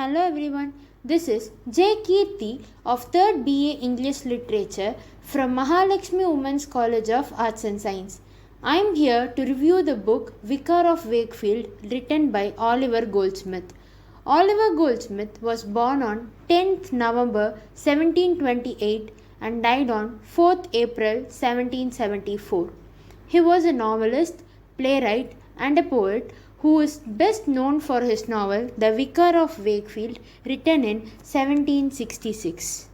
Hello everyone, this is J.Keerthi of 3rd BA English Literature from Mahalakshmi Women's College of Arts and Science. I am here to review the book Vicar of Wakefield written by Oliver Goldsmith. Oliver Goldsmith was born on 10th November 1728 and died on 4th April 1774. He was a novelist, playwright and a poet who is best known for his novel The Vicar of Wakefield, written in 1766.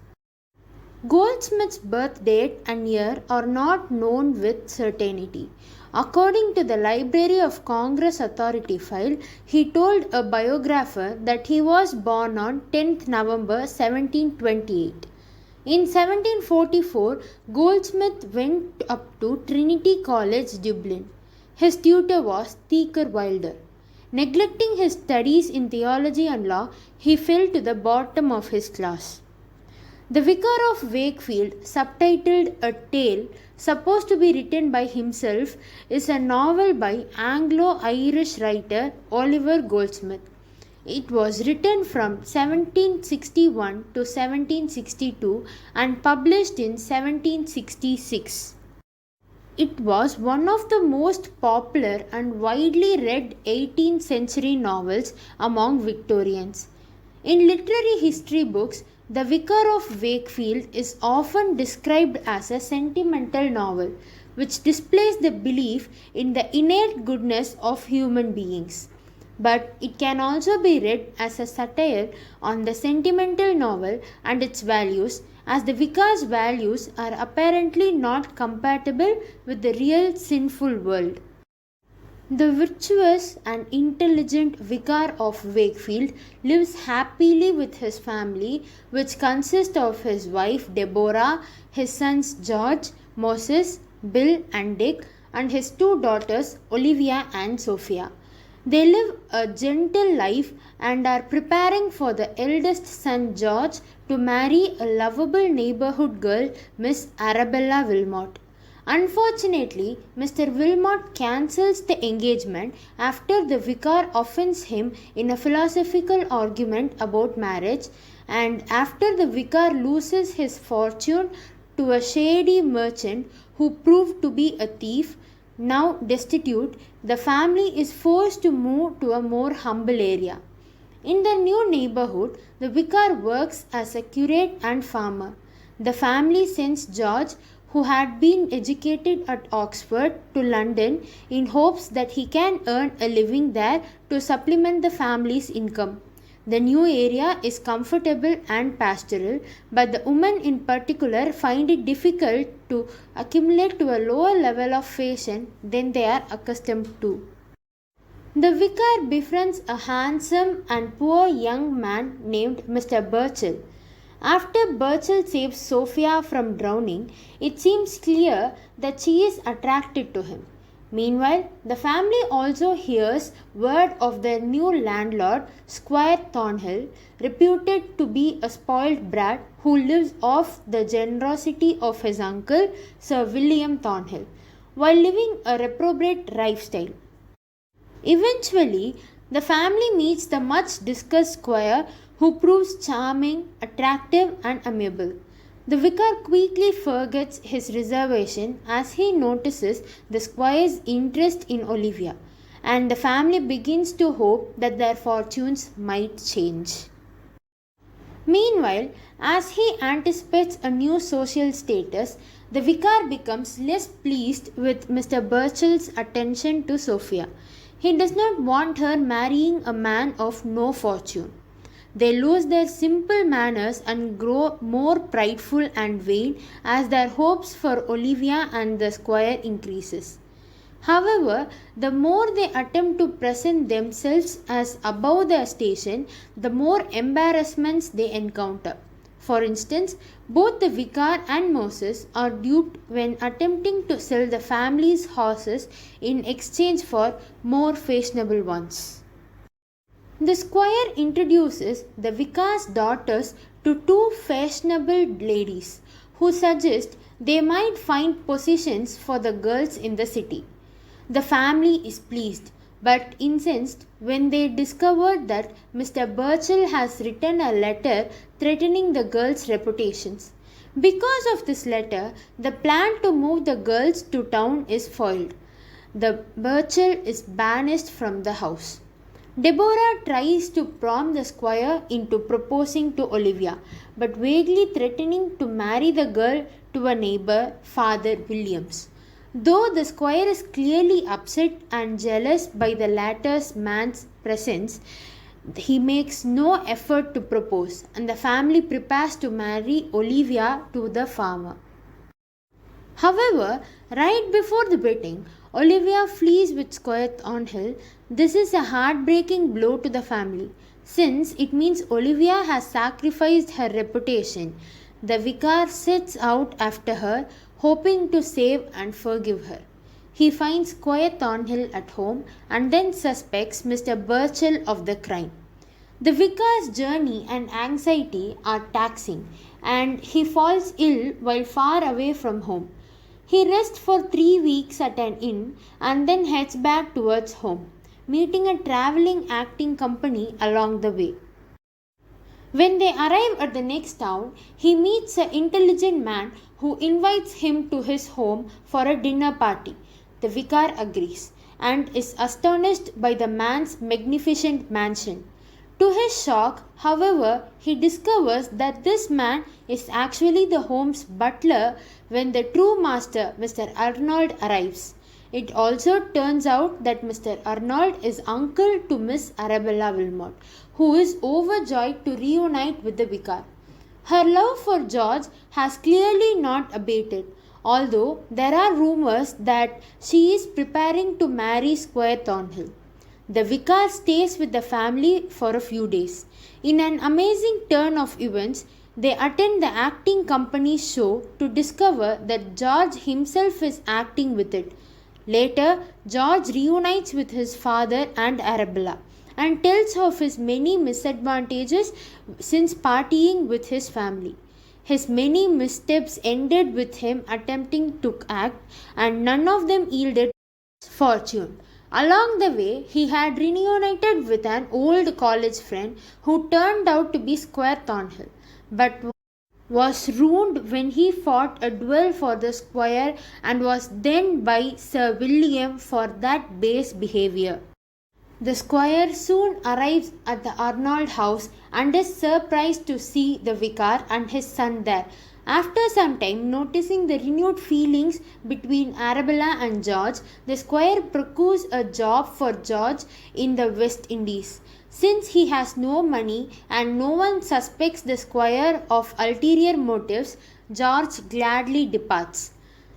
Goldsmith's birth date and year are not known with certainty. According to the Library of Congress Authority file, he told a biographer that he was born on 10th November 1728. In 1744, Goldsmith went up to Trinity College, Dublin. His tutor was Vicar. Neglecting his studies in theology and law, he fell to the bottom of his class. The Vicar of Wakefield, subtitled A Tale, supposed to be written by himself, is a novel by Anglo-Irish writer Oliver Goldsmith. It was written from 1761 to 1762 and published in 1766. It was one of the most popular and widely read 18th century novels among Victorians. In literary history books, The Vicar of Wakefield is often described as a sentimental novel, which displays the belief in the innate goodness of human beings. But it can also be read as a satire on the sentimental novel and its values, as the vicar's values are apparently not compatible with the real sinful world. The virtuous and intelligent Vicar of Wakefield lives happily with his family, which consists of his wife Deborah, his sons George, Moses, Bill and Dick, and his two daughters Olivia and Sophia. They live a gentle life and are preparing for the eldest son George to marry a lovable neighborhood girl, Miss Arabella Wilmot. Unfortunately, Mr. Wilmot cancels the engagement after the vicar offends him in a philosophical argument about marriage, and after the vicar loses his fortune to a shady merchant who proved to be a thief. Now destitute, the family is forced to move to a more humble area. In the new neighborhood, the vicar works as a curate and farmer. The family sends George, who had been educated at Oxford, to London in hopes that he can earn a living there to supplement the family's income. The new area is comfortable and pastoral, but the women in particular find it difficult to accumulate to a lower level of fashion than they are accustomed to. The vicar befriends a handsome and poor young man named Mr. Burchell. After Burchell saves Sophia from drowning, it seems clear that she is attracted to him. Meanwhile, the family also hears word of their new landlord, Squire Thornhill, reputed to be a spoiled brat who lives off the generosity of his uncle, Sir William Thornhill, while living a reprobate lifestyle. Eventually, the family meets the much discussed squire, who proves charming, attractive and amiable. The vicar quickly forgets his reservation as he notices the squire's interest in Olivia, and the family begins to hope that their fortunes might change. Meanwhile, as he anticipates a new social status, the vicar becomes less pleased with Mr. Burchell's attention to Sophia. He does not want her marrying a man of no fortune. They lose their simple manners and grow more prideful and vain as their hopes for Olivia and the squire increases. However, the more they attempt to present themselves as above their station, the more embarrassments they encounter. For instance, both the vicar and Moses are duped when attempting to sell the family's horses in exchange for more fashionable ones. The squire introduces the vicar's daughters to two fashionable ladies who suggest they might find positions for the girls in the city. The family is pleased. but incensed when they discovered that Mr. Burchell has written a letter threatening the girls' reputations. Because of this letter, the plan to move the girls to town is foiled. The Burchell is banished from the house. Deborah tries to prompt the squire into proposing to Olivia, but vaguely threatening to marry the girl to a neighbor, Father Williams. Though the squire is clearly upset and jealous by the latter's man's presence, he makes no effort to propose, and the family prepares to marry Olivia to the farmer. However, right before the wedding, Olivia flees with Squire Thornhill. This is a heartbreaking blow to the family, since it means Olivia has sacrificed her reputation. The vicar sets out after her, hoping to save and forgive her. He finds Squire Thornhill at home and then suspects Mr. Burchell of the crime. The vicar's journey and anxiety are taxing, and he falls ill while far away from home. He rests for 3 weeks at an inn and then heads back towards home, meeting a traveling acting company along the way. When they arrive at the next town, he meets an intelligent man who invites him to his home for a dinner party. The vicar agrees and is astonished by the man's magnificent mansion. To his shock, however, he discovers that this man is actually the home's butler when the true master, Mr. Arnold, arrives. It also turns out that Mr. Arnold is uncle to Miss Arabella Wilmot, who is overjoyed to reunite with the vicar. Her love for George has clearly not abated, although there are rumors that she is preparing to marry Squire Thornhill. The vicar stays with the family for a few days. In an amazing turn of events, they attend the acting company's show to discover that George himself is acting with it. Later, George reunites with his father and Arabella and tells of his many misadvantages since partying with his family. His many missteps ended with him attempting to act, and none of them yielded fortune. Along the way, he had reunited with an old college friend who turned out to be Squire Thornhill, but was ruined when he fought a duel for the squire and was then by Sir William for that base behavior. The squire soon arrives at the Arnold house and is surprised to see the vicar and his son there. After some time, noticing the renewed feelings between Arabella and George, the squire procures a job for George in the West Indies. Since he has no money and no one suspects the squire of ulterior motives, George gladly departs.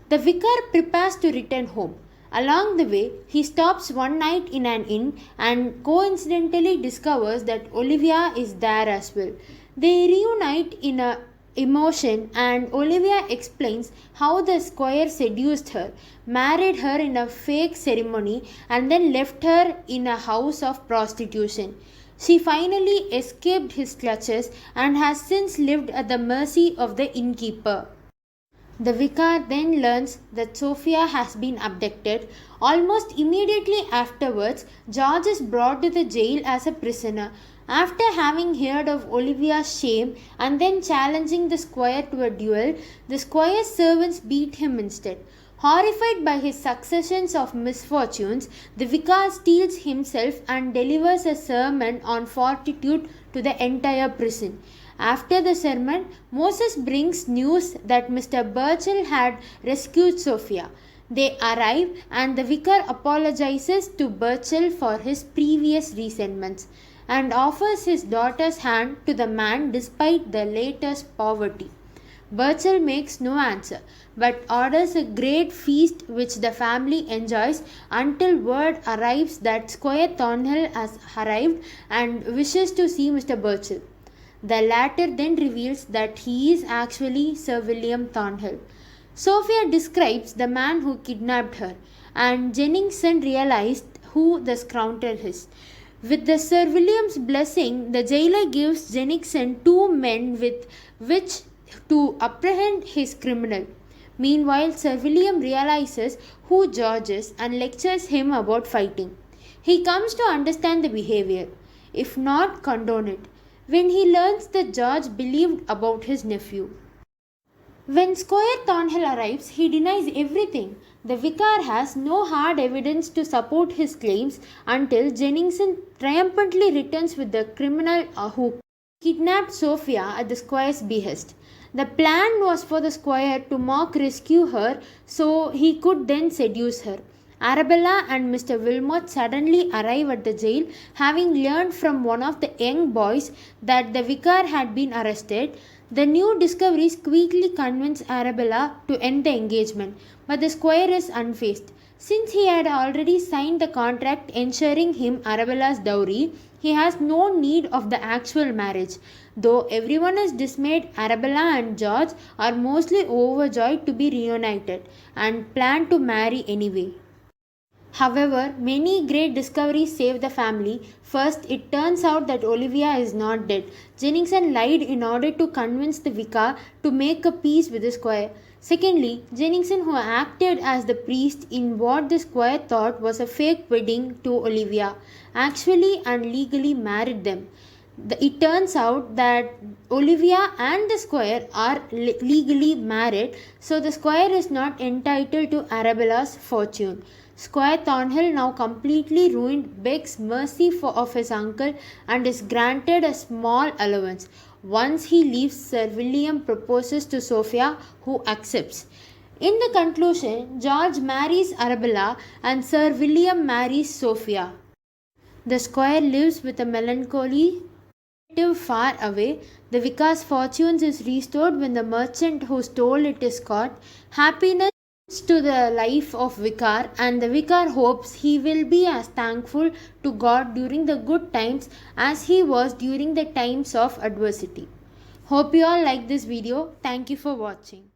The vicar prepares to return home. Along the way, he stops one night in an inn and coincidentally discovers that Olivia is there as well. They reunite in a emotion, and Olivia explains how the squire seduced her, married her in a fake ceremony, and then left her in a house of prostitution. She finally escaped his clutches and has since lived at the mercy of the innkeeper. The vicar then learns that Sophia has been abducted. Almost immediately afterwards, George is brought to the jail as a prisoner. After having heard of Olivia's shame and then challenging the squire to a duel, the squire's servants beat him instead. Horrified by his successions of misfortunes, the vicar steels himself and delivers a sermon on fortitude to the entire prison. After the sermon, Moses brings news that Mr. Burchell had rescued Sophia. They arrive and the vicar apologizes to Burchell for his previous resentments and offers his daughter's hand to the man despite the latter's poverty. Burchell makes no answer, but orders a great feast which the family enjoys until word arrives that Squire Thornhill has arrived and wishes to see Mr. Burchell. The latter then reveals that he is actually Sir William Thornhill. Sophia describes the man who kidnapped her, and Jenningson realized who the scoundrel is. With the Sir William's blessing, the jailer gives Jenningson 2 men with which to apprehend his criminal. Meanwhile, Sir William realizes who George is and lectures him about fighting. He comes to understand the behavior, if not condone it, when he learns that George believed about his nephew. When Squire Thornhill arrives, he denies everything. The vicar has no hard evidence to support his claims until Jenningson triumphantly returns with the criminal who kidnapped Sophia at the squire's behest. The plan was for the squire to mock rescue her so he could then seduce her. Arabella and Mr. Wilmot suddenly arrive at the jail, having learned from one of the young boys that the vicar had been arrested. The new discoveries quickly convince Arabella to end the engagement, but the squire is unfazed. Since he had already signed the contract ensuring him Arabella's dowry, he has no need of the actual marriage. Though everyone is dismayed, Arabella and George are mostly overjoyed to be reunited and plan to marry anyway. However, many great discoveries save the family. First, it turns out that Olivia is not dead. Jenningson lied in order to convince the vicar to make a peace with the squire. Secondly, Jenningson, who acted as the priest in what the squire thought was a fake wedding to Olivia, actually and legally married them. It turns out that Olivia and the squire are legally married, so the squire is not entitled to Arabella's fortune. Squire Thornhill, now completely ruined, begs mercy of his uncle and is granted a small allowance. Once he leaves, Sir William proposes to Sophia, who accepts. In the conclusion, George marries Arabella and Sir William marries Sophia. The squire lives with a melancholy relative far away. The vicar's fortunes is restored when the merchant who stole it is caught. Happiness to the life of Vicar, and the vicar hopes he will be as thankful to God during the good times as he was during the times of adversity. Hope you all like this video. Thank you for watching.